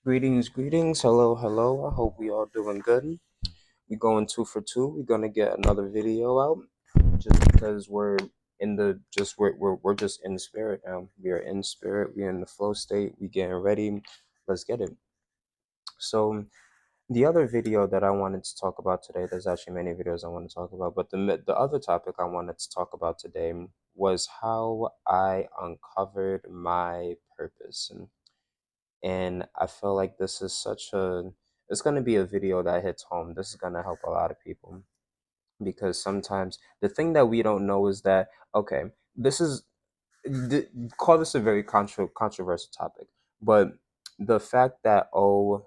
Greetings, greetings. Hello, hello. I hope we all doing good. We going two for two. We're gonna get another video out just because we're in the just we're just in spirit now. We are in spirit. We're in the flow state. We getting ready. Let's get it. So the other video that I wanted to talk about today, there's actually many videos I want to talk about, but the other topic I wanted to talk about today was how I uncovered my purpose. And I feel like this is such a it's going to be a video that hits home. This is going to help a lot of people because sometimes the thing that we don't know is that okay, this is call this a very controversial topic, but the fact that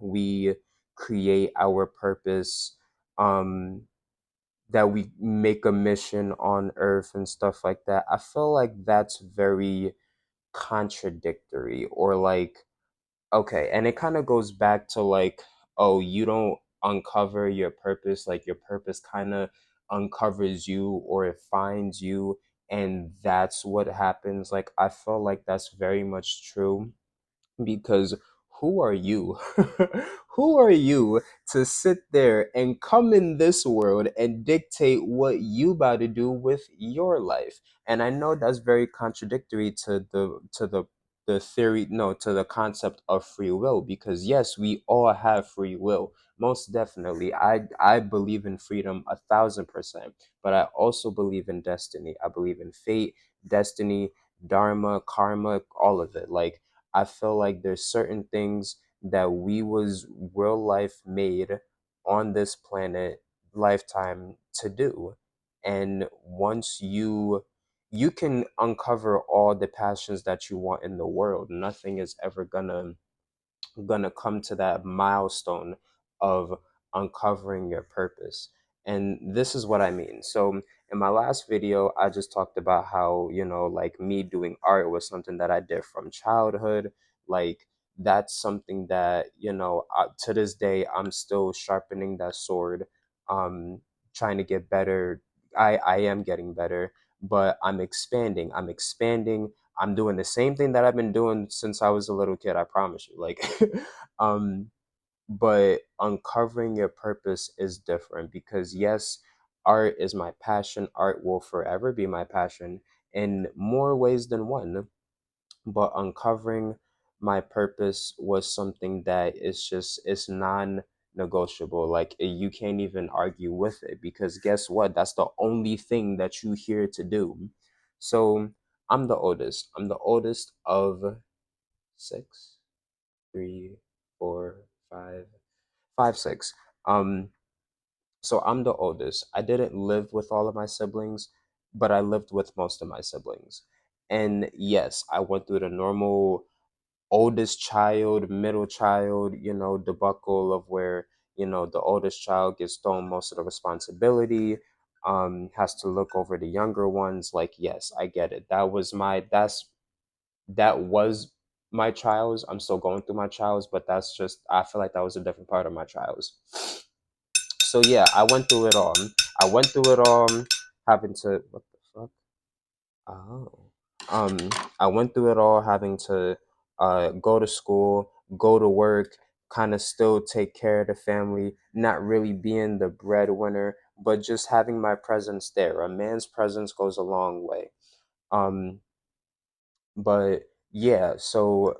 we create our purpose, um that we make a mission on earth and stuff like that, I feel like that's very contradictory, or like, okay, and it kind of goes back to like, oh, you don't uncover your purpose, like your purpose kind of uncovers you or it finds you, and that's what happens. Like, I feel like that's very much true because who are you? Who are you to sit there and come in this world and dictate what you about to do with your life? And I know that's very contradictory to the theory, no, to the concept of free will, because yes, we all have free will. Most definitely. I believe in freedom 1,000%, but I also believe in destiny. I believe in fate, destiny, dharma, karma, all of it. Like, I feel like there's certain things that we was real life made on this planet lifetime to do. And once you can uncover all the passions that you want in the world, nothing is ever gonna come to that milestone of uncovering your purpose. And this is what I mean. So in my last video, I just talked about how, like me doing art was something that I did from childhood. Like, that's something that, to this day, I'm still sharpening that sword, um, trying to get better. I am getting better, but I'm expanding. I'm doing the same thing that I've been doing since I was a little kid, I promise you. Like, um, but uncovering your purpose is different because, yes, art is my passion. Art will forever be my passion in more ways than one. But uncovering my purpose was something that it's non-negotiable. Like, you can't even argue with it because guess what? That's the only thing that you here to do. So I'm the oldest. I'm the oldest of six, three, four, five, six. Um, so I'm the oldest. I didn't live with all of my siblings, but I lived with most of my siblings. And yes, I went through the normal oldest child, middle child, debacle of where, the oldest child gets thrown most of the responsibility, has to look over the younger ones. Like, yes, I get it. That was my trials. I'm still going through my trials, but that's just, I feel like that was a different part of my trials. So yeah, I went through it all. I went through it all, having to, what the fuck? Oh. Um, I went through it all having to go to school, go to work, kind of still take care of the family, not really being the breadwinner, but just having my presence there. A man's presence goes a long way. Um, but yeah, so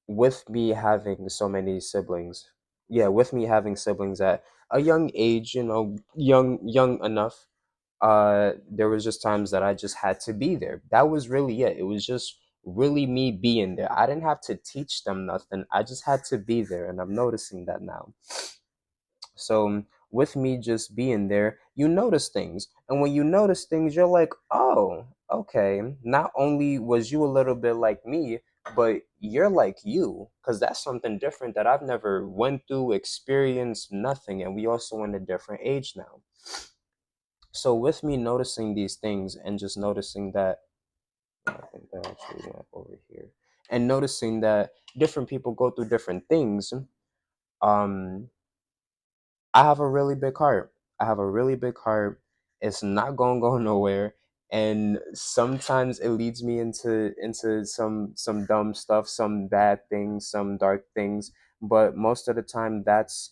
with me having so many siblings, yeah, with me having siblings at a young age, young enough, there was just times that I just had to be there. That was really it. It was just really me being there. I didn't have to teach them nothing. I just had to be there, and I'm noticing that now. So with me just being there, you notice things. And when you notice things, you're like, oh, okay. Not only was you a little bit like me, but you're like you. Because that's something different that I've never went through, experienced, nothing. And we also in a different age now. So with me noticing these things and just noticing that, I think that actually went over here. And noticing that different people go through different things, um, I have a really big heart. I have a really big heart. It's not gonna go nowhere. And sometimes it leads me into some dumb stuff, some bad things, some dark things. but most of the time that's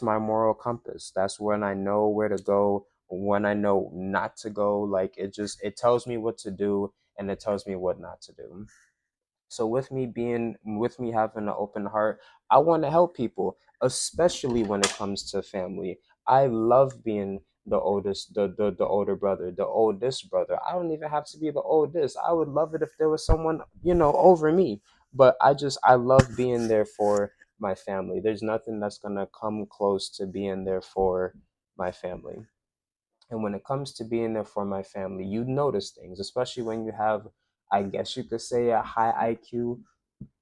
my moral compass. That's when I know where to go, when I know not to go. Like it tells me what to do and it tells me what not to do. So with me having an open heart, I want to help people, especially when it comes to family. I love being the older brother, the oldest brother. I don't even have to be the oldest. I would love it if there was someone, over me. But I love being there for my family. There's nothing that's gonna come close to being there for my family. And when it comes to being there for my family, you notice things, especially when you have, I guess you could say, a high IQ,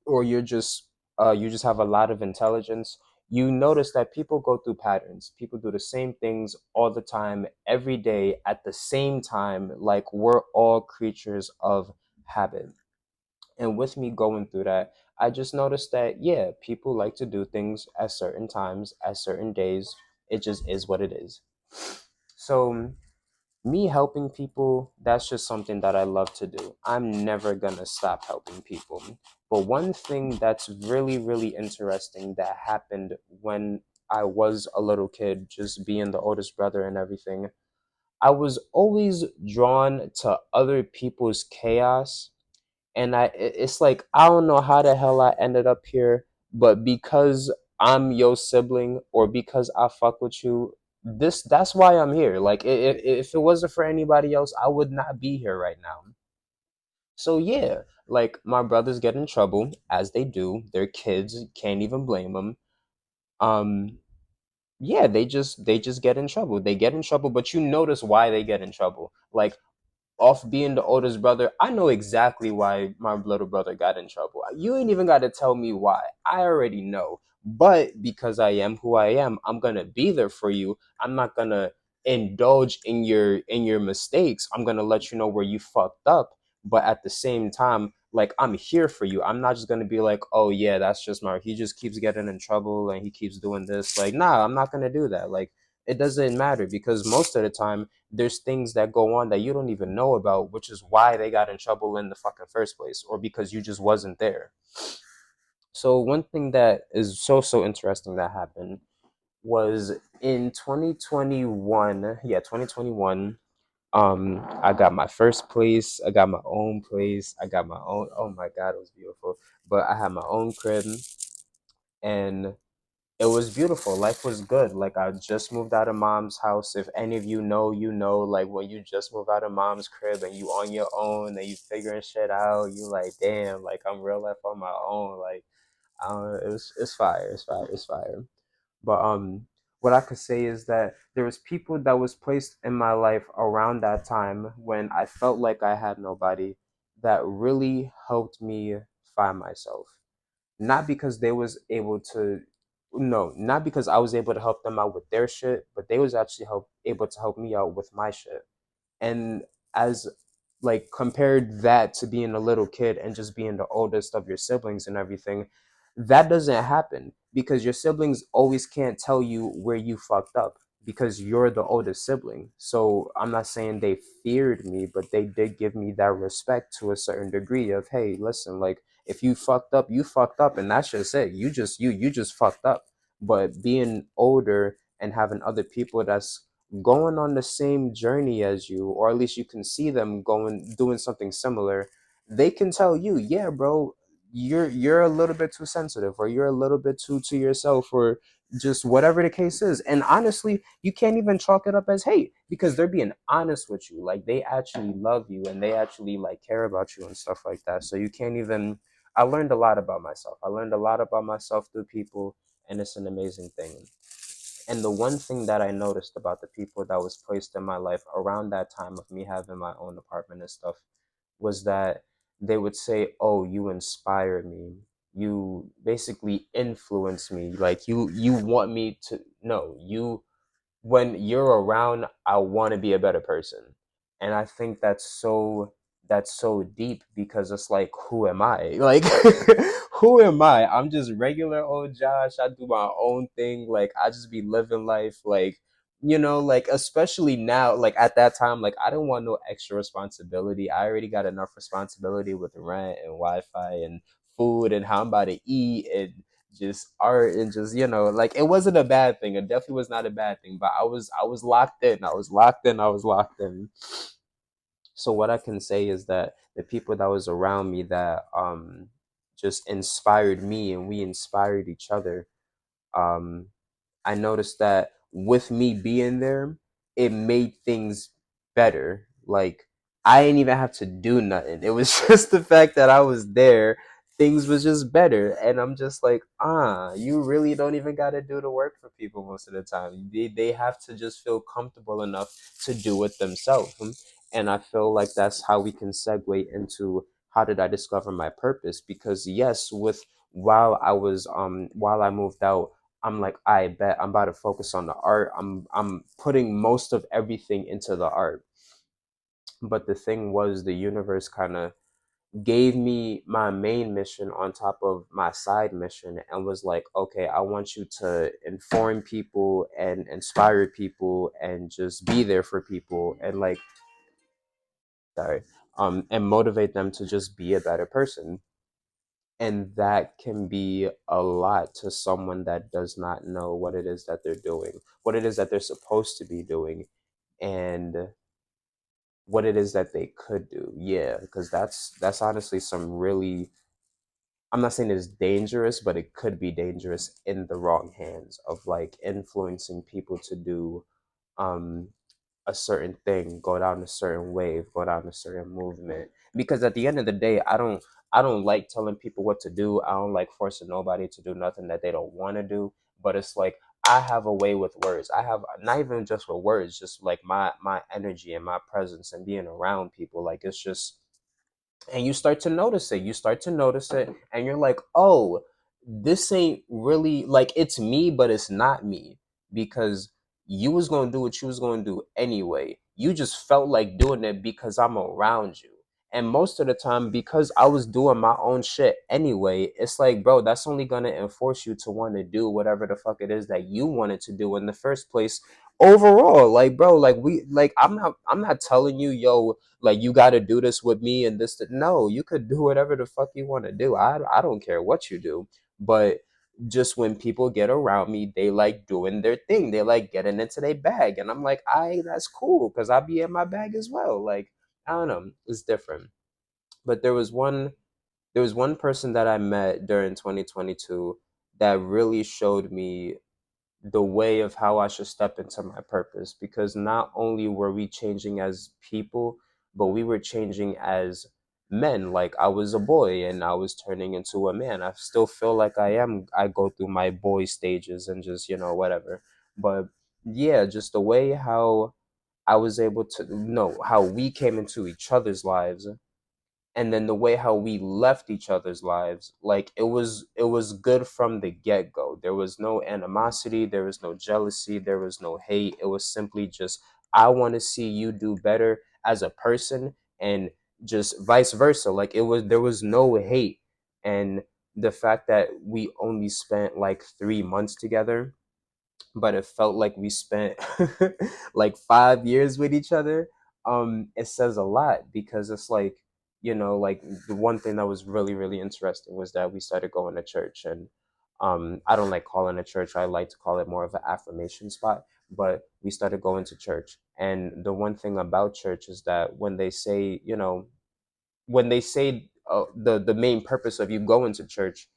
or you just have a lot of intelligence. You notice that people go through patterns. People do the same things all the time, every day, at the same time. Like we're all creatures of habit. And with me going through that, I just noticed that, yeah, people like to do things at certain times, at certain days. It just is what it is. So me helping people, that's just something that I love to do. I'm never gonna stop helping people. But one thing that's really, really interesting that happened when I was a little kid, just being the oldest brother and everything, I was always drawn to other people's chaos. And it's like, I don't know how the hell I ended up here, but because I'm your sibling, or because I fuck with you, that's why I'm here. Like if it wasn't for anybody else, I would not be here right now. So yeah, like my brothers get in trouble as they do. They're kids, can't even blame them. Um yeah, they just get in trouble. They get in trouble, but you notice why they get in trouble. Like off being the oldest brother, I know exactly why my little brother got in trouble. You ain't even got to tell me why. I already know. But because I am who I am, I'm going to be there for you. I'm not going to indulge in your mistakes. I'm going to let you know where you fucked up, but at the same time, like I'm here for you. I'm not just going to be like, "Oh yeah, that's just my he just keeps getting in trouble and he keeps doing this." Like, nah, I'm not going to do that. Like it doesn't matter because most of the time there's things that go on that you don't even know about, which is why they got in trouble in the fucking first place, or because you just wasn't there. So one thing that is so interesting that happened was in 2021. Yeah, 2021. I got my first place. I got my own place. I got my own. Oh my god, it was beautiful. But I had my own crib, and it was beautiful. Life was good. Like I just moved out of mom's house. If any of you know, like when you just move out of mom's crib and you on your own and you figuring shit out, you like, damn, like I'm real life on my own. Like it's fire. It's fire. It's fire. But what I could say is that there was people that was placed in my life around that time when I felt like I had nobody, that really helped me find myself. Not because they was able to, no, not because I was able to help them out with their shit, but they was actually able to help me out with my shit. And as like compared that to being a little kid and just being the oldest of your siblings and everything, that doesn't happen because your siblings always can't tell you where you fucked up because you're the oldest sibling. So I'm not saying they feared me, but they did give me that respect to a certain degree of, hey, listen, like if you fucked up, you fucked up, and that's just it. You just fucked up. But being older and having other people that's going on the same journey as you, or at least you can see them going doing something similar, they can tell you, yeah, bro, you're a little bit too sensitive, or you're a little bit too to yourself, or just whatever the case is. And honestly, you can't even chalk it up as hate because they're being honest with you. Like they actually love you and they actually like care about you and stuff like that. So you can't even. I learned a lot about myself. I learned a lot about myself through people, and it's an amazing thing. And the one thing that I noticed about the people that was placed in my life around that time of me having my own apartment and stuff was that they would say, "Oh, you inspire me. You basically influence me. Like you want me to no, you when you're around, I want to be a better person." And I think that's so deep because it's like, who am I? Like who am I? I'm just regular old Josh. I do my own thing. Like I just be living life like like especially now, like at that time, like I didn't want no extra responsibility. I already got enough responsibility with rent and Wi-Fi and food and how I'm about to eat and just art and just, like, it wasn't a bad thing. It definitely was not a bad thing, but I was locked in. I was locked in. I was locked in. So what I can say is that the people that was around me that just inspired me and we inspired each other. Um I noticed that with me being there, it made things better. Like, I didn't even have to do nothing. It was just the fact that I was there. Things was just better, and I'm just like, you really don't even got to do the work for people most of the time. They have to just feel comfortable enough to do it themselves. And I feel like that's how we can segue into how did I discover my purpose? Because yes, with while I moved out, I'm like, I bet I'm about to focus on the art. I'm putting most of everything into the art. But the thing was, the universe kind of gave me my main mission on top of my side mission and was like, okay, I want you to inform people and inspire people and just be there for people and like, sorry, and motivate them to just be a better person. And that can be a lot to someone that does not know what it is that they're doing, what it is that they're supposed to be doing, and what it is that they could do. Yeah, because that's honestly some really, I'm not saying it's dangerous, but it could be dangerous in the wrong hands of like influencing people to do um a certain thing, go down a certain wave, go down a certain movement. Because at the end of the day, I don't like telling people what to do. I don't like forcing nobody to do nothing that they don't want to do. But it's like I have a way with words. I have not even just with words, just like my energy and my presence and being around people. Like it's just, and you start to notice it. You start to notice it, and you're like, oh, this ain't really like it's me, but it's not me because you was gonna do what you was gonna do anyway. You just felt like doing it because I'm around you. And most of the time, because I was doing my own shit anyway, it's like, bro, that's only gonna enforce you to want to do whatever the fuck it is that you wanted to do in the first place. Overall, like, bro, like I'm not telling you, yo, like you got to do this with me and this. No, you could do whatever the fuck you want to do. I don't care what you do. But just when people get around me, they like doing their thing. They like getting into their bag, and I'm like, that's cool because I be in my bag as well. Like I don't know, it's different. But there was one person that I met during 2022 that really showed me the way of how I should step into my purpose, because not only were we changing as people, but we were changing as men. Like I was a boy and I was turning into a man. I still feel like I am. I go through my boy stages and just, whatever. But yeah, just the way how I was able to know how we came into each other's lives, and then the way how we left each other's lives, like it was good from the get-go. There was no animosity, there was no jealousy, there was no hate. It was simply just, I want to see you do better as a person, and just vice versa. Like there was no hate. And the fact that we only spent like 3 months together, but it felt like we spent like 5 years with each other. It says a lot, because it's like, like the one thing that was really, really interesting was that we started going to church. And I don't like calling it church, I like to call it more of an affirmation spot. But we started going to church, and the one thing about church is that when they say the main purpose of you going to church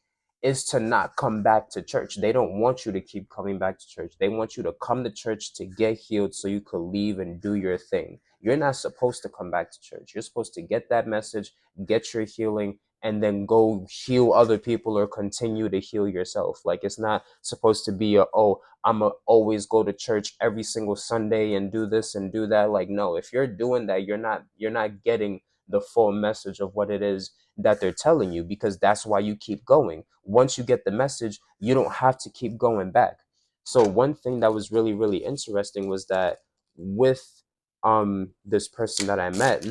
is to not come back to church. They don't want you to keep coming back to church. They want you to come to church to get healed so you could leave and do your thing. You're not supposed to come back to church. You're supposed to get that message, get your healing, and then go heal other people or continue to heal yourself. Like it's not supposed to be oh, I'm always go to church every single Sunday and do this and do that. Like no, if you're doing that, you're not getting the full message of what it is that they're telling you, because that's why you keep going. Once you get the message, you don't have to keep going back. So one thing that was really, really interesting was that with this person that I met,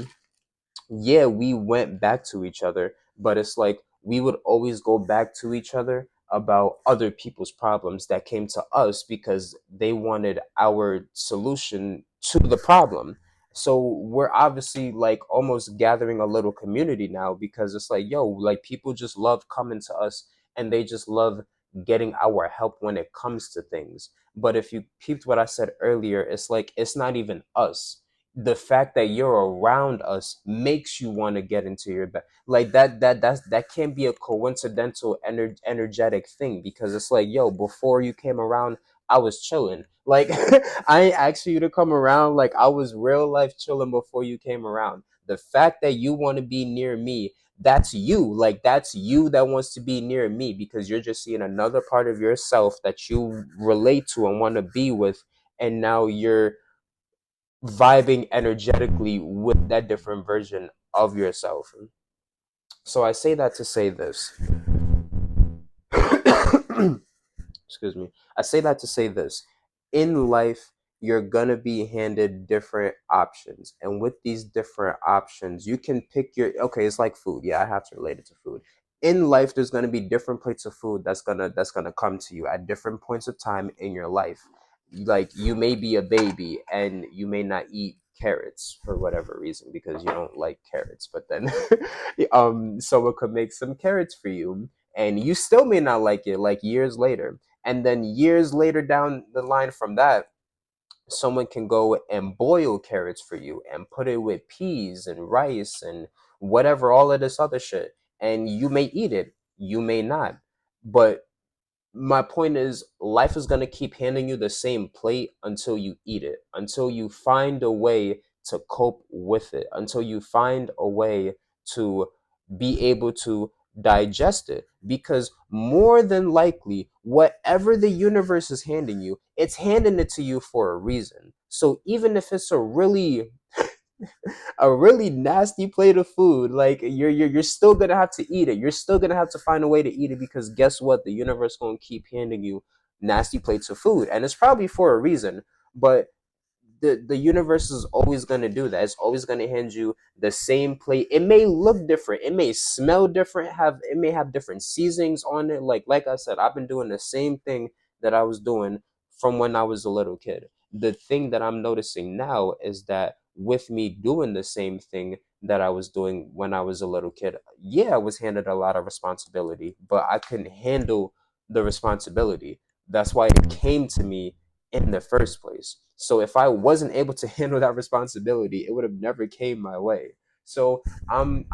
yeah, we went back to each other, but it's like we would always go back to each other about other people's problems that came to us because they wanted our solution to the problem. So we're obviously like almost gathering a little community now, because it's like, yo, like people just love coming to us, and they just love getting our help when it comes to things. But if you peeped what I said earlier, it's like it's not even us. The fact that you're around us makes you want to get into your bed. Like that can't be a coincidental energetic thing, because it's like, yo, before you came around, I was chilling. Like I ain't asking you to come around. Like I was real life chilling before you came around. The fact that you want to be near me, that's you. Like that's you that wants to be near me, because you're just seeing another part of yourself that you relate to and want to be with, and now you're vibing energetically with that different version of yourself. So I say that to say this. Excuse me. I say that to say this. In life, you're going to be handed different options. And with these different options, you can pick your, okay, it's like food. Yeah, I have to relate it to food. In life, there's going to be different plates of food that's going to come to you at different points of time in your life. Like you may be a baby and you may not eat carrots for whatever reason because you don't like carrots, but then someone could make some carrots for you and you still may not like it, like years later. And then years later down the line from that, someone can go and boil carrots for you and put it with peas and rice and whatever, all of this other shit. And you may eat it, you may not. But my point is, life is going to keep handing you the same plate until you eat it, until you find a way to cope with it, until you find a way to be able to digest it. Because more than likely, whatever the universe is handing you, it's handing it to you for a reason. So even if it's a really nasty plate of food, like you're still gonna have to eat it. You're still gonna have to find a way to eat it, because guess what? The universe gonna keep handing you nasty plates of food, and it's probably for a reason. But the universe is always going to do that. It's always going to hand you the same plate. It may look different, it may smell different, it may have different seasonings on it. Like I said, I've been doing the same thing that I was doing from when I was a little kid. The thing that I'm noticing now is that with me doing the same thing that I was doing when I was a little kid, yeah, I was handed a lot of responsibility, but I couldn't handle the responsibility. That's why it came to me in the first place. So if I wasn't able to handle that responsibility, it would have never came my way. So I'm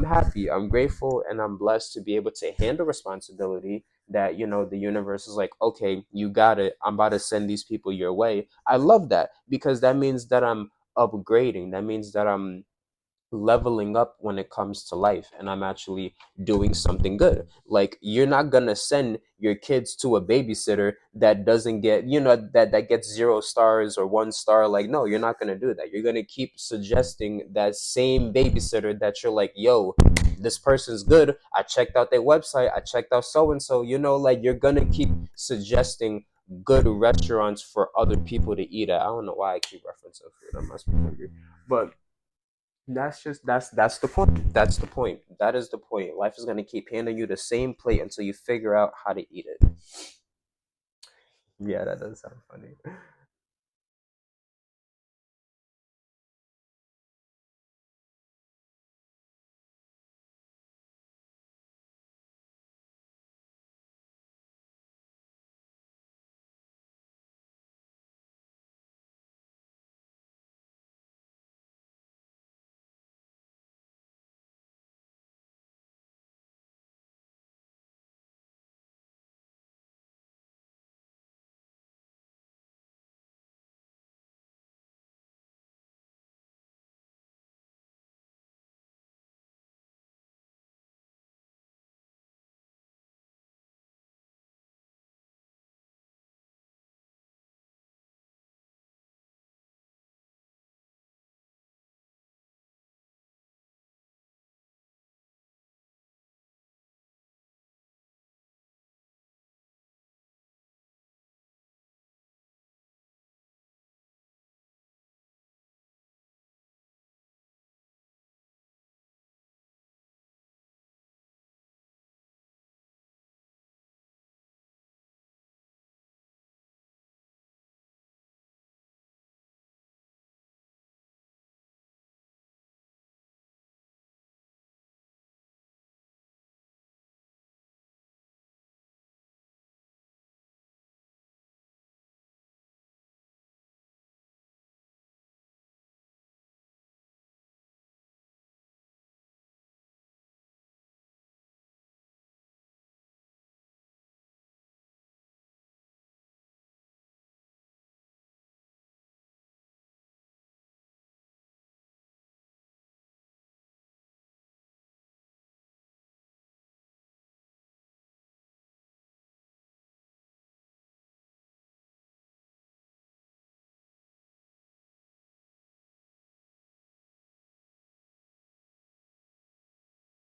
happy, I'm grateful, and I'm blessed to be able to handle responsibility. That the universe is like, okay, you got it. I'm about to send these people your way. I love that, because that means that I'm upgrading. That means that I'm leveling up when it comes to life, and I'm actually doing something good. Like, you're not gonna send your kids to a babysitter that doesn't get, that gets 0 stars or 1 star. Like, no, you're not gonna do that. You're gonna keep suggesting that same babysitter that you're like, yo, this person's good. I checked out their website, I checked out so and so, like, you're gonna keep suggesting good restaurants for other people to eat at. I don't know why I keep referencing food. I must be hungry. But that's the point. That's the point. That is the point. Life is gonna keep handing you the same plate until you figure out how to eat it. Yeah, that does sound funny.